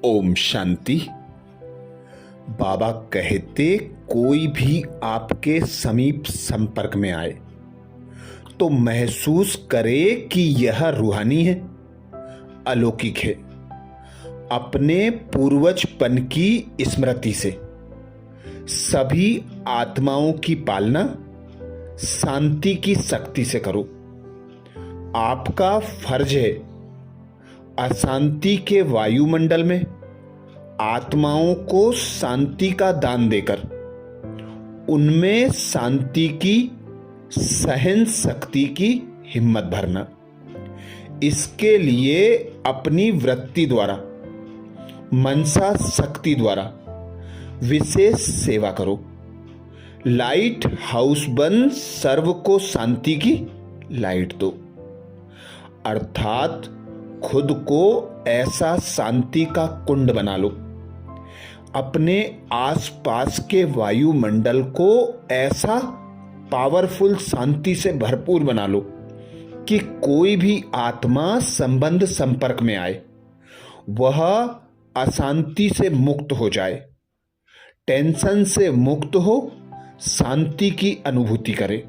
ओम शांति। बाबा कहते कोई भी आपके समीप संपर्क में आए तो महसूस करे कि यह रूहानी है, अलौकिक है। अपने पूर्वजपन की स्मृति से सभी आत्माओं की पालना शांति की शक्ति से करो। आपका फर्ज है अशांति के वायुमंडल में आत्माओं को शांति का दान देकर उनमें शांति की सहन शक्ति की हिम्मत भरना। इसके लिए अपनी वृत्ति द्वारा, मनसा शक्ति द्वारा विशेष सेवा करो। लाइट हाउस बन सर्व को शांति की लाइट दो, अर्थात खुद को ऐसा शांति का कुंड बना लो। अपने आसपास के वायुमंडल को ऐसा पावरफुल शांति से भरपूर बना लो कि कोई भी आत्मा संबंध संपर्क में आए वह अशांति से मुक्त हो जाए, टेंशन से मुक्त हो, शांति की अनुभूति करे।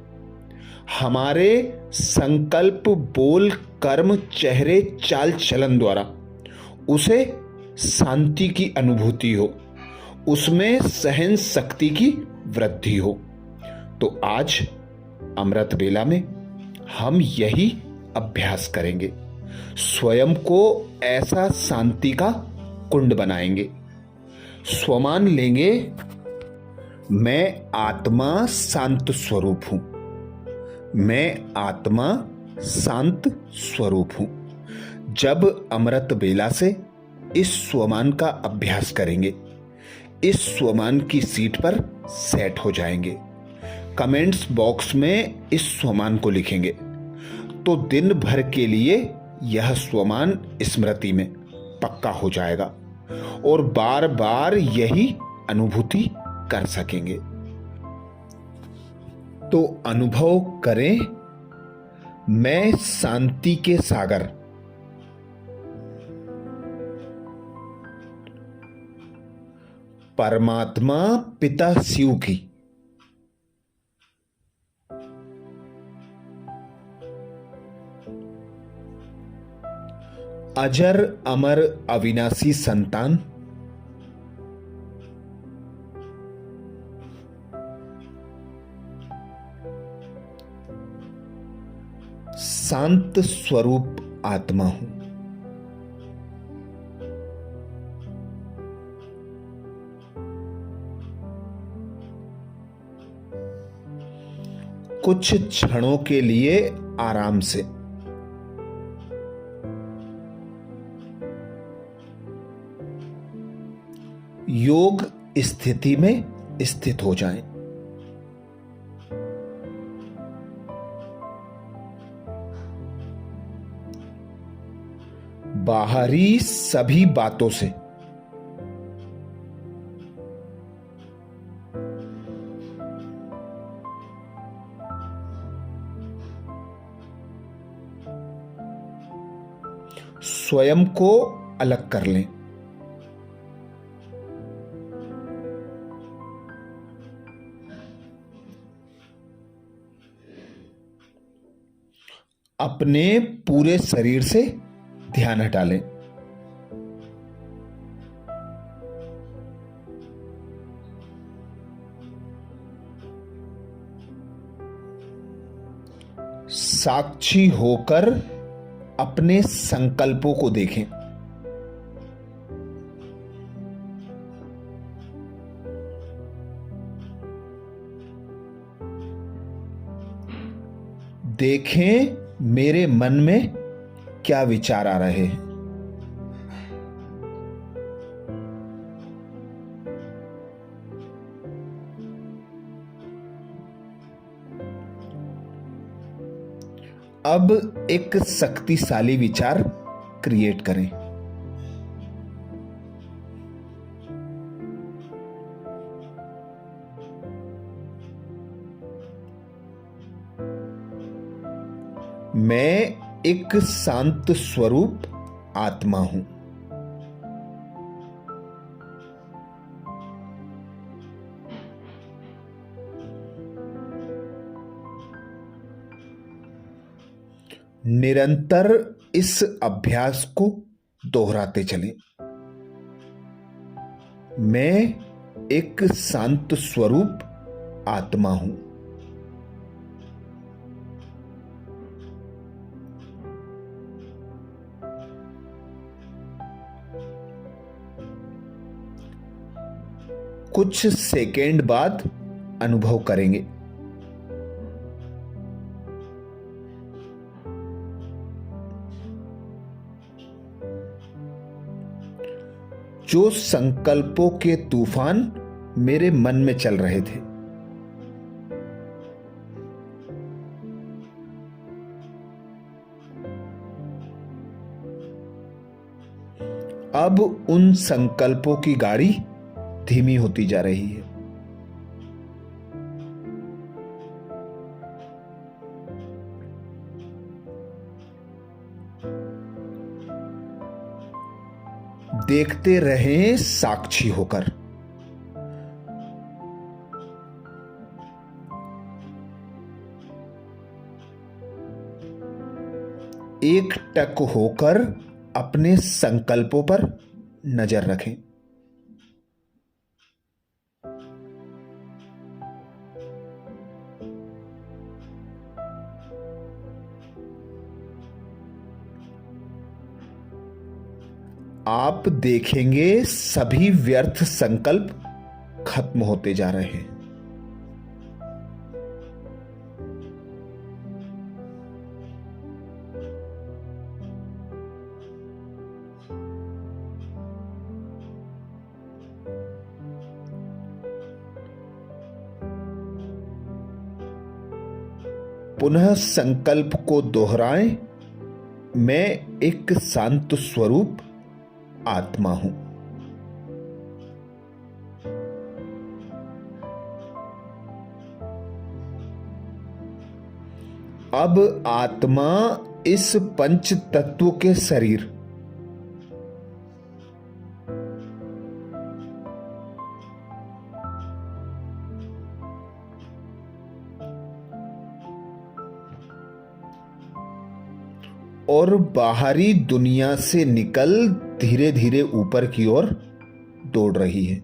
हमारे संकल्प, बोल, कर्म, चेहरे, चाल चलन द्वारा उसे शांति की अनुभूति हो, उसमें सहन शक्ति की वृद्धि हो। तो आज अमृत बेला में हम यही अभ्यास करेंगे। स्वयं को ऐसा शांति का कुंड बनाएंगे। स्वमान लेंगे, मैं आत्मा शांत स्वरूप हूं। मैं आत्मा शांत स्वरूप हूं। जब अमृत बेला से इस स्वमान का अभ्यास करेंगे, इस स्वमान की सीट पर सेट हो जाएंगे। कमेंट्स बॉक्स में इस स्वमान को लिखेंगे तो दिन भर के लिए यह स्वमान स्मृति में पक्का हो जाएगा और बार बार यही अनुभूति कर सकेंगे। तो अनुभव करें, मैं शांति के सागर, परमात्मा पिता शिव की अजर अमर अविनाशी संतान, शांत स्वरूप आत्मा हूं। कुछ क्षणों के लिए आराम से योग स्थिति में स्थित हो जाएं। बाहरी सभी बातों से स्वयं को अलग कर लें। अपने पूरे शरीर से ध्यान हटा लें। साक्षी होकर अपने संकल्पों को देखें। देखें मेरे मन में क्या विचार आ रहे हैं। अब एक शक्तिशाली विचार क्रिएट करें। मैं एक शांत स्वरूप आत्मा हूं। निरंतर इस अभ्यास को दोहराते चलें। मैं एक शांत स्वरूप आत्मा हूं। कुछ सेकेंड बाद अनुभव करेंगे। जो संकल्पों के तूफान मेरे मन में चल रहे थे, अब उन संकल्पों की गाड़ी धीमी होती जा रही है। देखते रहें साक्षी होकर। एक टक होकर अपने संकल्पों पर नजर रखें। आप देखेंगे सभी व्यर्थ संकल्प खत्म होते जा रहे हैं। पुनः संकल्प को दोहराएं। मैं एक शांत स्वरूप आत्मा हूं। अब आत्मा इस पंच तत्व के शरीर और बाहरी दुनिया से निकल धीरे धीरे ऊपर की ओर दौड़ रही है।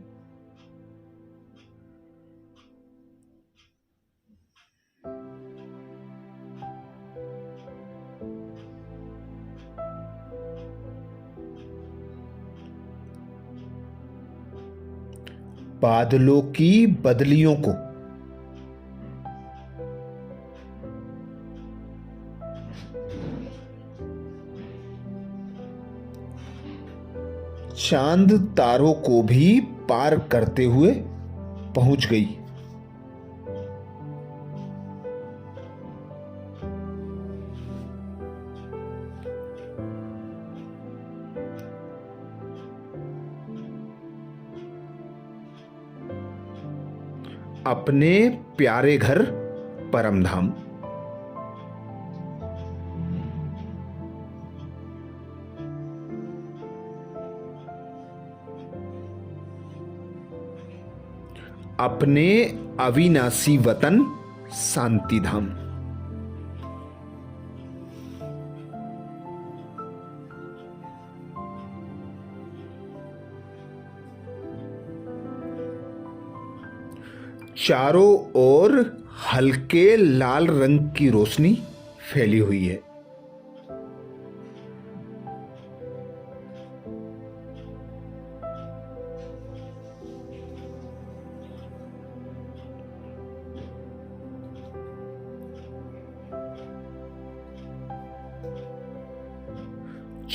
बादलों की बदलियों को चांद तारों को भी पार करते हुए पहुंच गई। अपने प्यारे घर परमधाम। अपने अविनाशी वतन शांति धाम। चारों ओर हल्के लाल रंग की रोशनी फैली हुई है।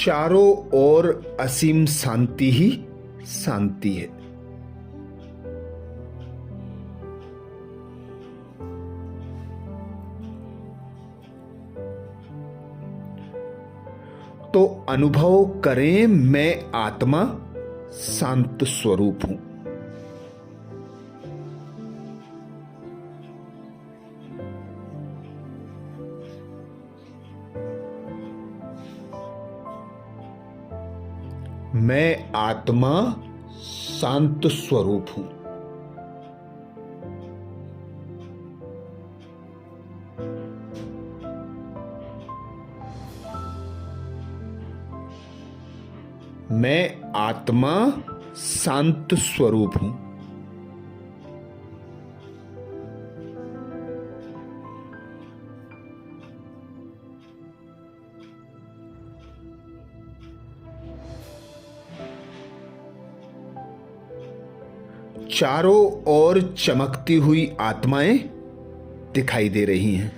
चारों ओर असीम शांति ही शांति है। तो अनुभव करें, मैं आत्मा शांत स्वरूप हूं। मैं आत्मा शांत स्वरूप हूं। मैं आत्मा शांत स्वरूप हूं। चारों ओर चमकती हुई आत्माएं दिखाई दे रही हैं।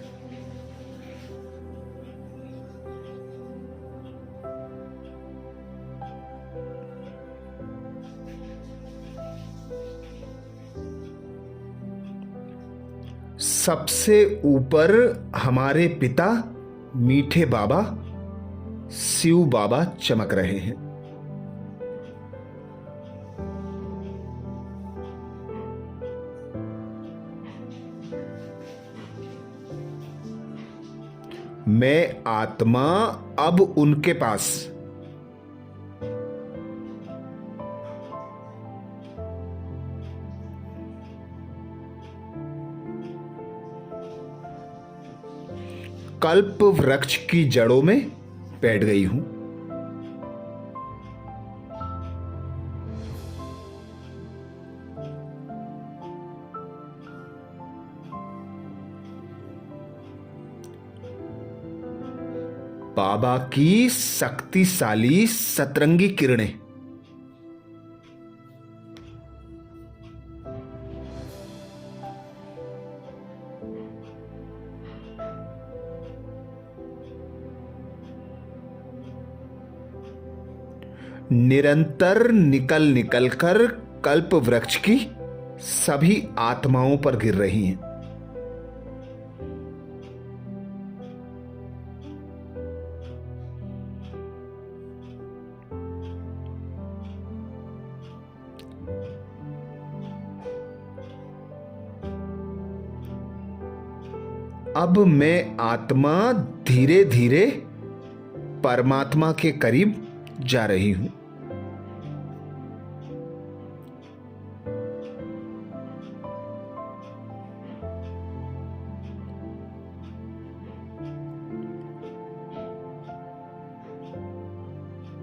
सबसे ऊपर हमारे पिता मीठे बाबा शिव बाबा चमक रहे हैं। मैं आत्मा अब उनके पास कल्प वृक्ष की जड़ों में बैठ गई हूं। बाबा की शक्तिशाली सतरंगी किरणें निरंतर निकल कर कल्प वृक्ष की सभी आत्माओं पर गिर रही हैं। अब मैं आत्मा धीरे धीरे परमात्मा के करीब जा रही हूं।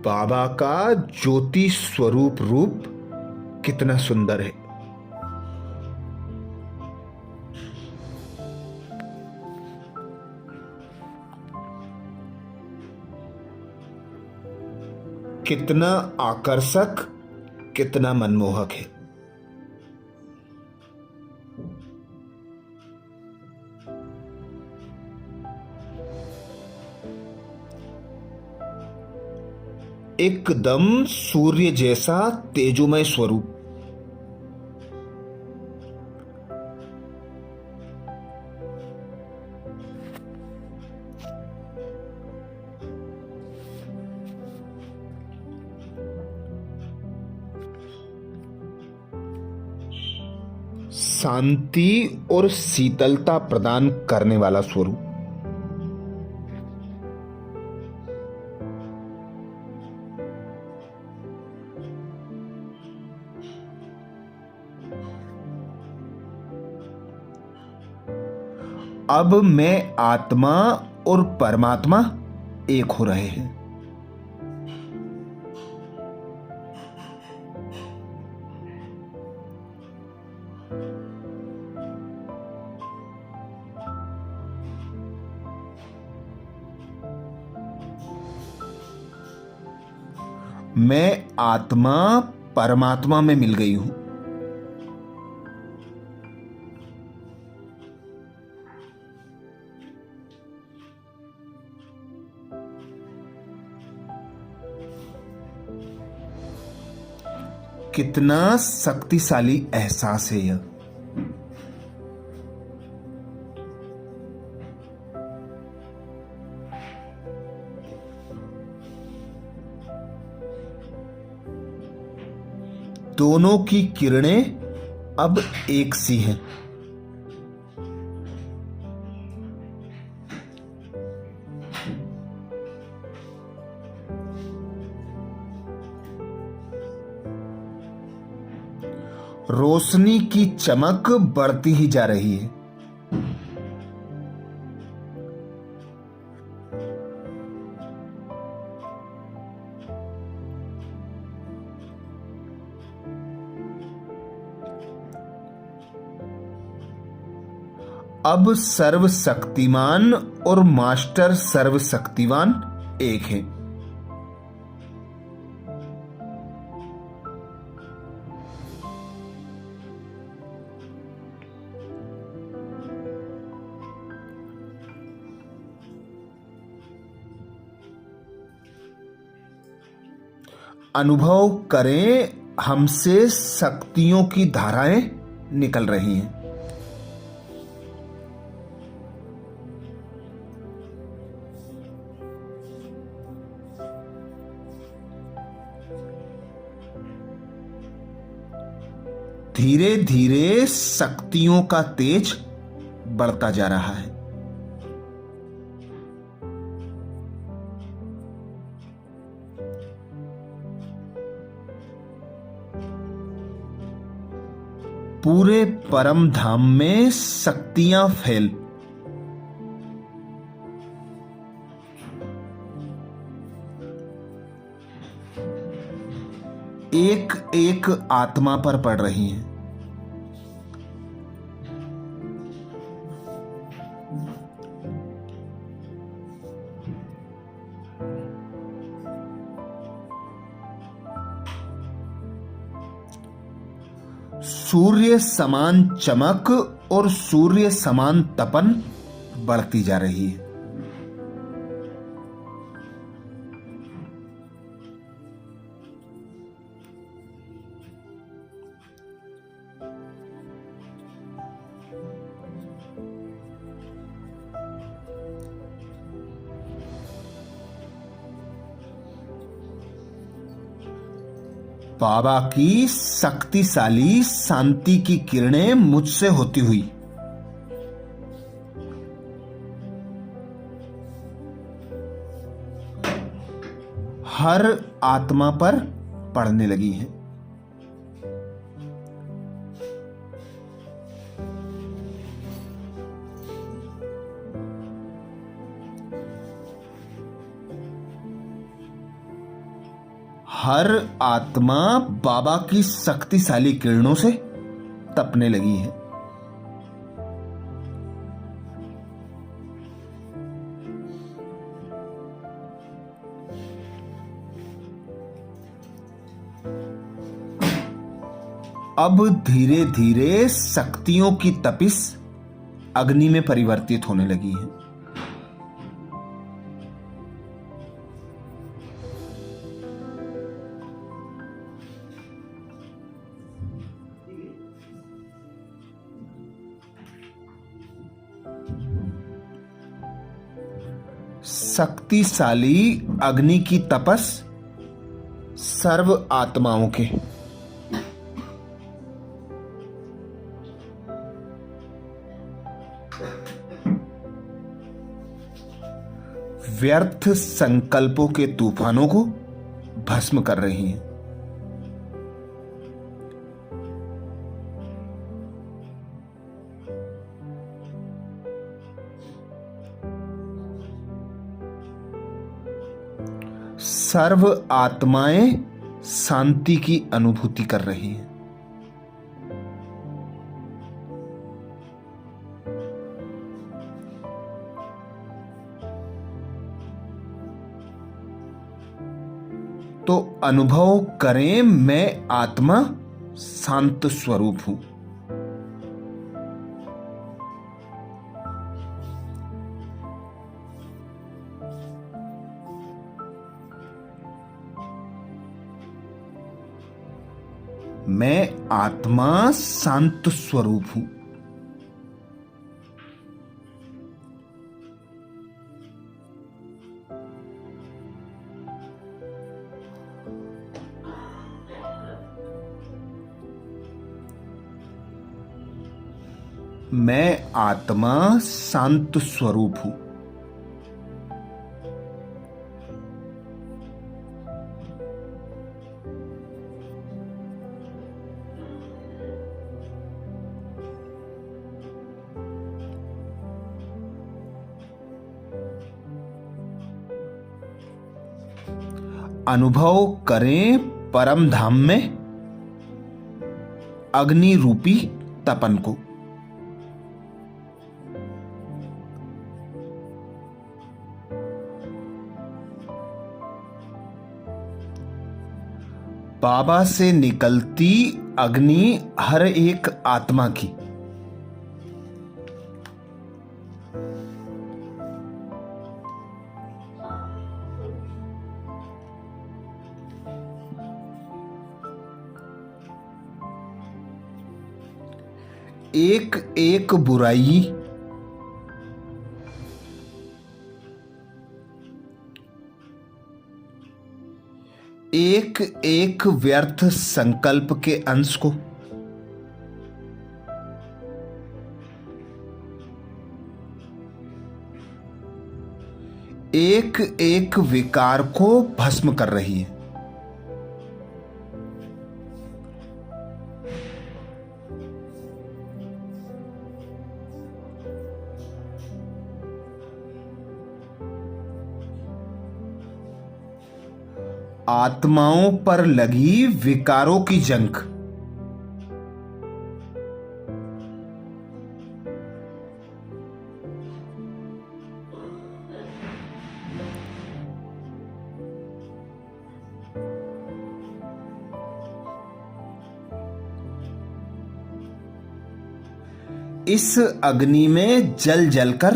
बाबा का ज्योति स्वरूप रूप कितना सुंदर है। कितना आकर्षक, कितना मनमोहक है। एकदम सूर्य जैसा तेजोमय स्वरूप। शांति और शीतलता प्रदान करने वाला स्वरूप। अब मैं आत्मा और परमात्मा एक हो रहे हैं। मैं आत्मा परमात्मा में मिल गई हूं। कितना शक्तिशाली एहसास है यह। दोनों की किरणें अब एक सी हैं। रोशनी की चमक बढ़ती ही जा रही है। अब सर्वशक्तिमान और मास्टर सर्वशक्तिवान एक है। अनुभव करें, हमसे शक्तियों की धाराएं निकल रही हैं। धीरे धीरे शक्तियों का तेज बढ़ता जा रहा है। पूरे परम धाम में शक्तियां फैल एक एक आत्मा पर पड़ रही हैं। सूर्य समान चमक और सूर्य समान तपन बढ़ती जा रही है। बाबा की शक्तिशाली शांति की किरणें मुझसे होती हुई हर आत्मा पर पड़ने लगी हैं। हर आत्मा बाबा की शक्तिशाली किरणों से तपने लगी है। अब धीरे धीरे शक्तियों की तपिश अग्नि में परिवर्तित होने लगी है। शक्तिशाली अग्नि की तपस सर्व आत्माओं के व्यर्थ संकल्पों के तूफानों को भस्म कर रही हैं। सर्व आत्माएं शांति की अनुभूति कर रही हैं। तो अनुभव करें, मैं आत्मा शांत स्वरूप हूं। मैं आत्मा शांत स्वरूप हूं। मैं आत्मा शांत स्वरूप हूं। अनुभव करें परम धाम में अग्नि रूपी तपन को। बाबा से निकलती अग्नि हर एक आत्मा की एक एक बुराई, एक एक व्यर्थ संकल्प के अंश को एक एक विकार को भस्म कर रही है। आत्माओं पर लगी विकारों की जंग इस अग्नि में जल जलकर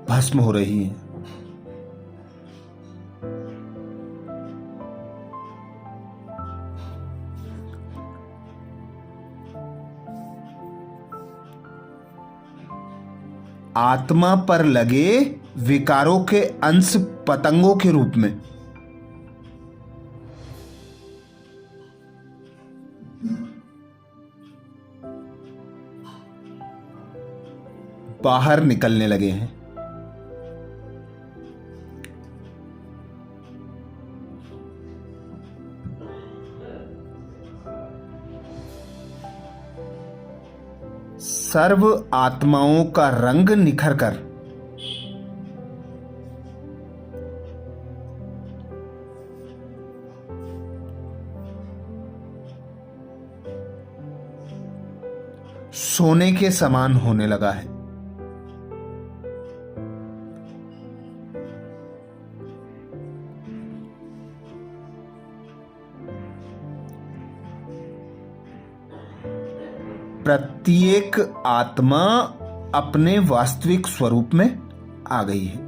भस्म हो रही है। आत्मा पर लगे विकारों के अंश पतंगों के रूप में बाहर निकलने लगे हैं। सर्व आत्माओं का रंग निखर कर सोने के समान होने लगा है। प्रत्येक आत्मा अपने वास्तविक स्वरूप में आ गई है।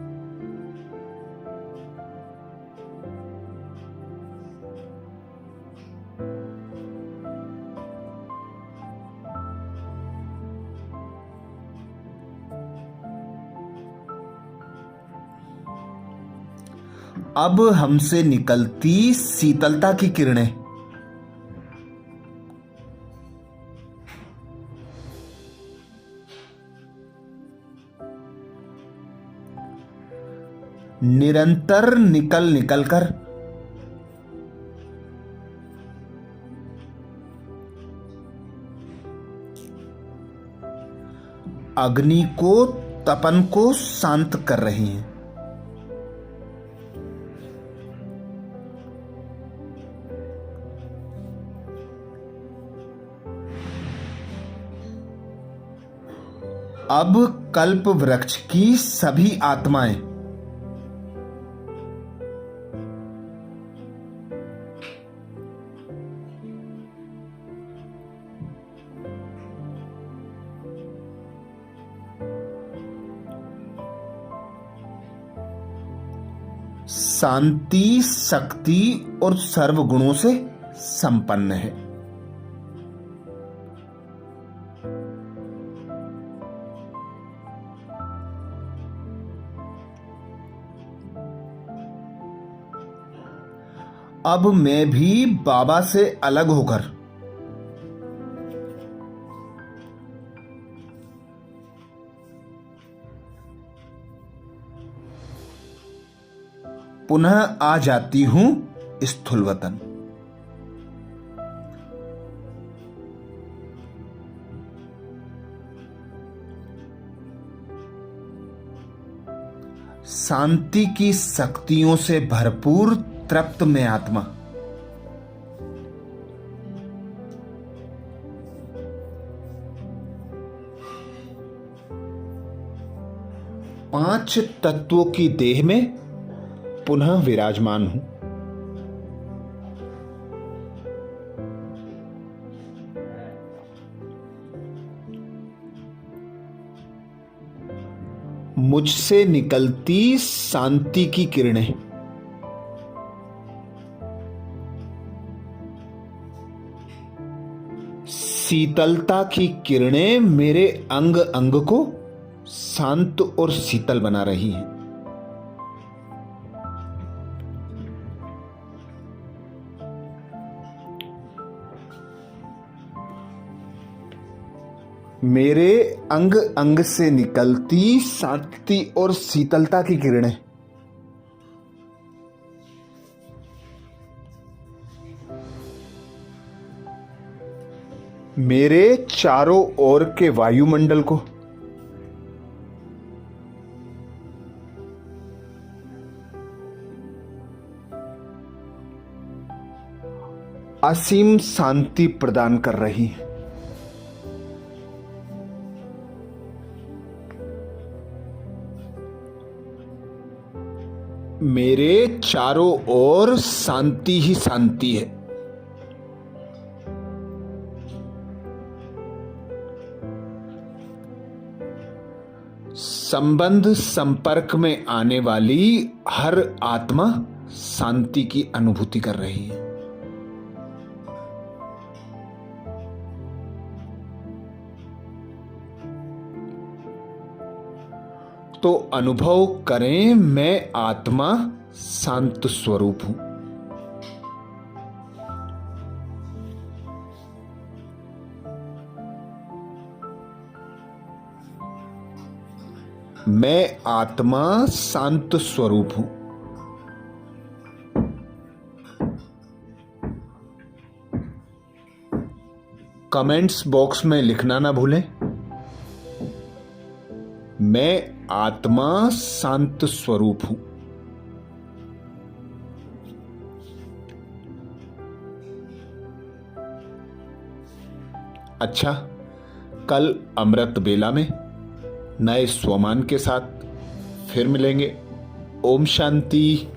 अब हमसे निकलती शीतलता की किरणें निरंतर निकल निकल कर अग्नि को तपन को शांत कर रही हैं। अब कल्प वृक्ष की सभी आत्माएं शांति, शक्ति और सर्वगुणों से संपन्न है। अब मैं भी बाबा से अलग होकर पुनः आ जाती हूं स्थूल वतन। शांति की शक्तियों से भरपूर तृप्त में आत्मा पांच तत्वों की देह में पुनः विराजमान हूं। मुझसे निकलती शांति की किरणें शीतलता की किरणें मेरे अंग अंग को शांत और शीतल बना रही हैं। मेरे अंग अंग से निकलती शांति और शीतलता की किरणें मेरे चारों ओर के वायुमंडल को असीम शांति प्रदान कर रही है। मेरे चारों ओर शांति ही शांति है। संबंध संपर्क में आने वाली हर आत्मा शांति की अनुभूति कर रही है। तो अनुभव करें, मैं आत्मा शांत स्वरूप हूं। मैं आत्मा शांत स्वरूप हूं। कमेंट्स बॉक्स में लिखना ना भूलें, मैं आत्मा शांत स्वरूप हूं। अच्छा, कल अमृत बेला में नए स्वमान के साथ फिर मिलेंगे। ओम शांति।